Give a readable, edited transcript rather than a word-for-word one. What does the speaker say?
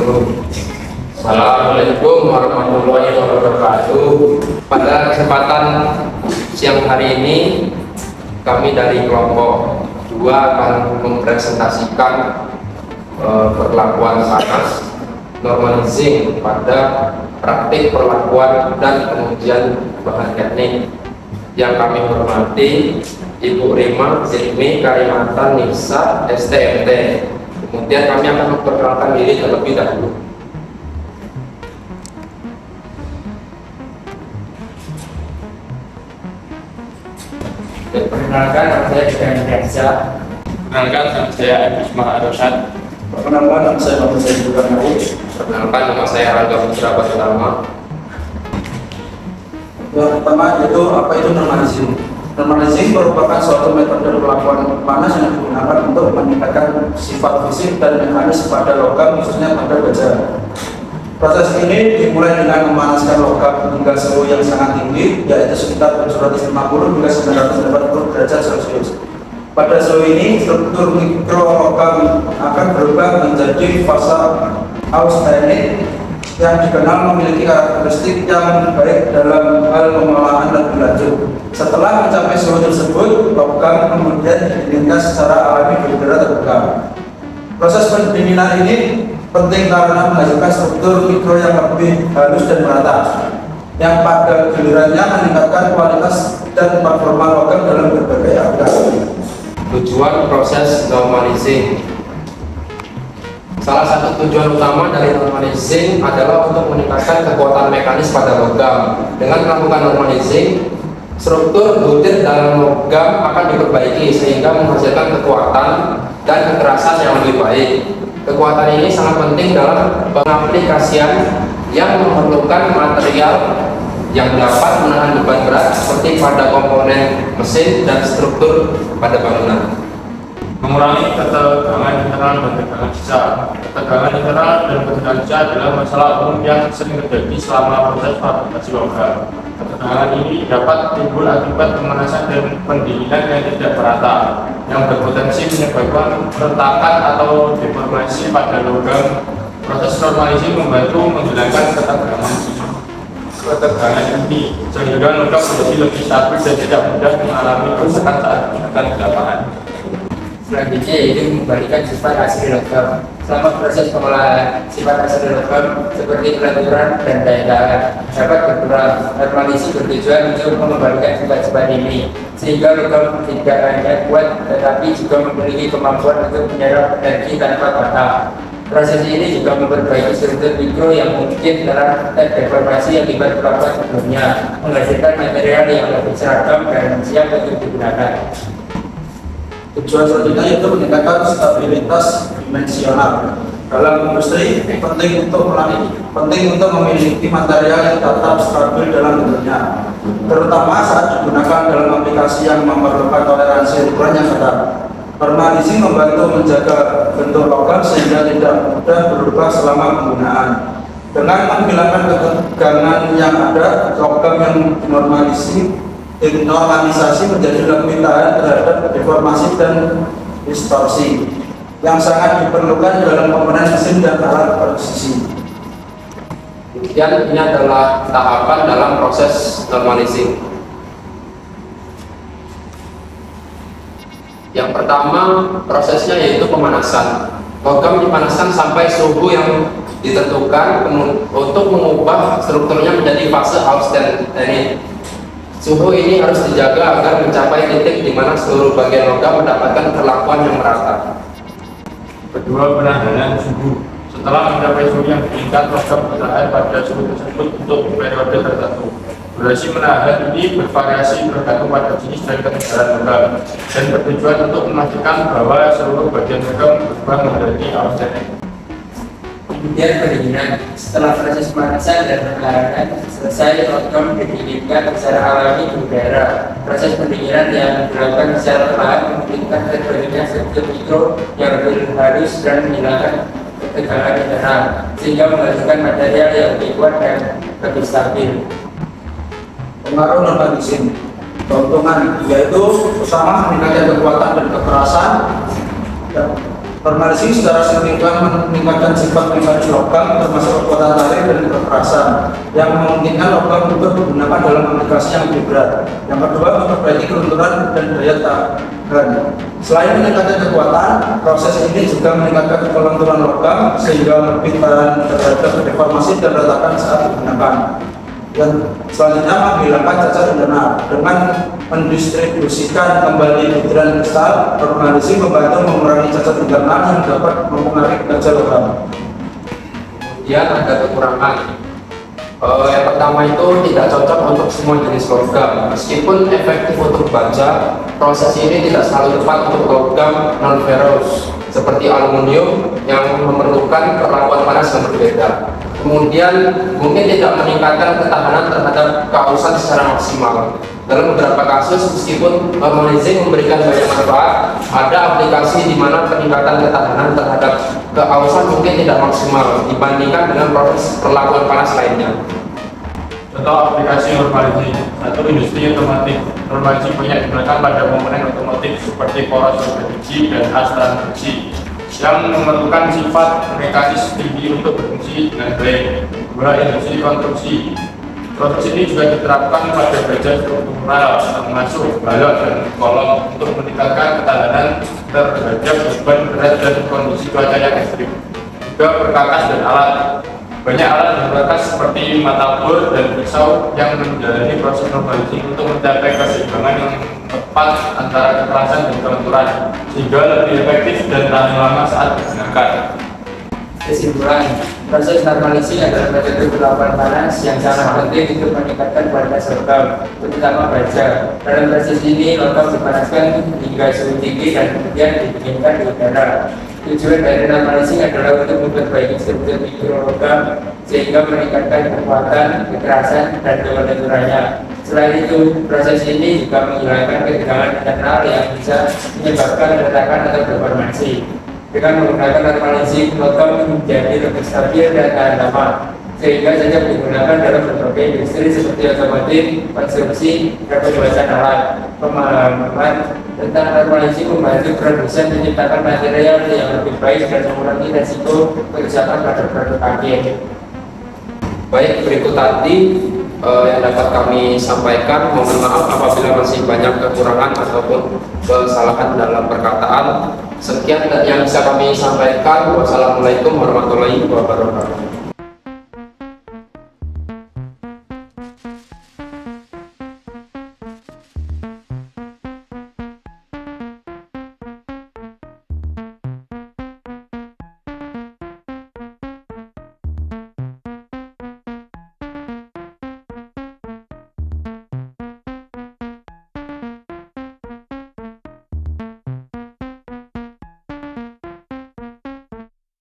dulu. Assalamualaikum warahmatullahi wabarakatuh. Pada kesempatan siang hari ini, kami dari kelompok 2 akan mempresentasikan perlakuan panas normalizing pada praktik perlakuan dan pengujian bahan teknik. Yang kami hormati Ibu Rima Zilmi Kalimantan Nisa STMT. Kemudian kami akan memperkenalkan diri terlebih dahulu. Perkenalkan, nama saya Ibrahim Reza. Perkenalkan, nama saya Ismail Rosyad. Perkenalkan, nama saya Bapak Said Burhanari. Perkenalkan, nama saya Rangga Putra Batutama. Yang pertama yaitu apa itu normalizing. Normalizing merupakan suatu metode perlakuan panas yang digunakan untuk meningkatkan sifat fisik dan mekanis pada logam, khususnya pada baja. Proses ini dimulai dengan memanaskan logam hingga suhu yang sangat tinggi, yaitu sekitar 750 hingga 980 derajat Celcius. Pada suhu ini, struktur mikro logam akan berubah menjadi fase austenit yang dikenal memiliki karakteristik yang baik dalam hal pengolahan lebih lanjut. Setelah mencapai suhu tersebut, logam kemudian didinginkan secara alami di udara terbuka. Proses pendinginan ini penting karena menghasilkan struktur mikro yang lebih halus dan merata, yang pada gilirannya meningkatkan kualitas dan performa logam dalam berbagai aplikasi. Tujuan proses normalizing. Salah satu tujuan utama dari normalizing adalah untuk meningkatkan kekuatan mekanis pada logam. Dengan melakukan normalizing, struktur butir dalam logam akan diperbaiki sehingga menghasilkan kekuatan dan kekerasan yang lebih baik. Kekuatan ini sangat penting dalam pengaplikasian yang memerlukan material yang dapat menahan beban berat seperti pada komponen mesin dan struktur pada bangunan. Mengurangi ketegangan internal dan tegangan sisa. Ketegangan internal dan ketegangan sisa adalah masalah umum yang sering terjadi selama proses fabrikasi logam. Ketegangan ini dapat timbul akibat pemanasan dan pendinginan yang tidak merata, yang berpotensi menyebabkan retakan atau deformasi pada logam. Proses normalisasi membantu menghilangkan ketegangan ini, sehingga logam menjadi lebih stabil dan tidak mudah mengalami kerusakan saat digunakan di lapangan. Selanjutnya yaitu mengembalikan sifat asli logam. Selama proses pengolahan, sifat asli logam seperti kelenturan dan daya tahan dapat berkurang. Normalisasi bertujuan untuk mengembalikan sifat-sifat ini sehingga logam tidak hanya kuat tetapi juga memiliki kemampuan untuk menyerap energi tanpa patah. Proses ini juga memperbaiki struktur mikro yang mungkin telah terdeformasi akibat perlakuan sebelumnya, menghasilkan material yang lebih seragam dan siap untuk digunakan. Tujuan selanjutnya yaitu meningkatkan stabilitas dimensional. Dalam industri penting untuk memiliki material yang tetap stabil dalam bentuknya, terutama saat digunakan dalam aplikasi yang memerlukan toleransi ukuran yang ketat. Normalisasi membantu menjaga bentuk logam sehingga tidak mudah berubah selama penggunaan. Dengan menghilangkan ketegangan yang ada, logam yang normalisasi menjadi lebih tahan terhadap deformasi dan distorsi yang sangat diperlukan dalam komponen mesin dan alat presisi. Kemudian ini adalah tahapan dalam proses normalizing. Yang pertama prosesnya yaitu pemanasan. Logam dipanaskan sampai suhu yang ditentukan untuk mengubah strukturnya menjadi fase austenit. Suhu ini harus dijaga agar mencapai titik di mana seluruh bagian logam mendapatkan perlakuan yang merata. Kedua, penahanan suhu. Setelah mencapai suhu yang diinginkan, logam bertahan pada suhu tersebut untuk periode tertentu. Durasi menahan ini bervariasi bergantung pada jenis dan ketebalan logam dan bertujuan untuk memastikan bahwa seluruh bagian logam berubah menjadi austenit. Kemudian pendinginan. Setelah proses pemanasan dan pengelarangan selesai, logam didinginkan secara alami di udara. Proses pendinginan yang dilakukan secara perlahan memungkinkan terbentuknya struktur mikro yang lebih halus dan menghilangkan ketegangan internal sehingga menghasilkan material yang lebih kuat dan lebih stabil. Pengaruh normalisasi. Keuntungan yaitu pertama meningkatkan kekuatan dan kekerasan. Normalising secara signifikan meningkatkan sifat mekanis logam termasuk kekuatan tarik dan kekerasan yang memungkinkan logam untuk digunakan dalam aplikasi yang lebih berat. Yang kedua, memperbaiki kelunturan dan daya tahan. Selain meningkatkan kekuatan, proses ini juga meningkatkan kelunturan logam sehingga lebih tahan terhadap deformasi dan retakan saat digunakan. Dan selanjutnya menghilangkan cacat internal dengan mendistribusikan kembali butiran kristal. Normalising membantu mengurangi cacat internal yang dapat mempengaruhi kinerja logam. Kemudian ada kekurangan. Yang pertama itu tidak cocok untuk semua jenis logam. Meskipun efektif untuk baja, proses ini tidak selalu tepat untuk logam non-ferrous seperti aluminium yang memerlukan perlakuan panas yang berbeda. Kemudian mungkin tidak meningkatkan ketahanan terhadap keausan secara maksimal. Dalam beberapa kasus, meskipun normalising memberikan banyak manfaat, ada aplikasi di mana peningkatan ketahanan terhadap keausan mungkin tidak maksimal dibandingkan dengan proses perlakuan panas lainnya. Contoh aplikasi normalising. Satu, industri otomotif. Normalising banyak digunakan pada komponen otomotif seperti poros besi dan as transmisi yang memerlukan sifat mekanis tinggi untuk berfungsi dengan baik. Dua, industri konstruksi. Proses ini juga diterapkan pada baja struktural termasuk balok dan kolom untuk meningkatkan ketahanan terhadap beban berat dan kondisi cuaca yang ekstrim. Juga perkakas dan alat. Banyak alat dan perkakas seperti mata bor dan pisau yang menjalani proses normalising untuk mencapai keseimbangan yang tepat antara kekerasan dan kelenturan sehingga lebih efektif dan tahan lama saat digunakan. Kesimpulan, proses normalising adalah metode perlakuan panas yang sangat penting untuk meningkatkan kualitas logam, terutama baja. Dalam proses ini, logam dipanaskan hingga suhu tinggi dan kemudian didinginkan di udara. Tujuan dari normalising adalah untuk memperbaiki struktur mikrologam sehingga meningkatkan kekuatan, kekerasan, dan kelenturannya. Selain itu, proses ini juga menghilangkan ketegangan internal yang bisa menyebabkan retakan atau deformasi. Dengan menggunakan normalising, logam menjadi lebih stabil dan tahan lama, sehingga cocok digunakan dalam berbagai industri seperti otomotif, konstruksi, dan pembuatan alat. Pemahaman tentang normalising membantu produsen menciptakan material yang lebih baik dan mengurangi resiko kerusakan pada produk akhir. Baik, berikut tadi yang dapat kami sampaikan. Mohon maaf apabila masih banyak kekurangan ataupun kesalahan dalam perkataan. Sekian yang bisa kami sampaikan. Wassalamualaikum warahmatullahi wabarakatuh.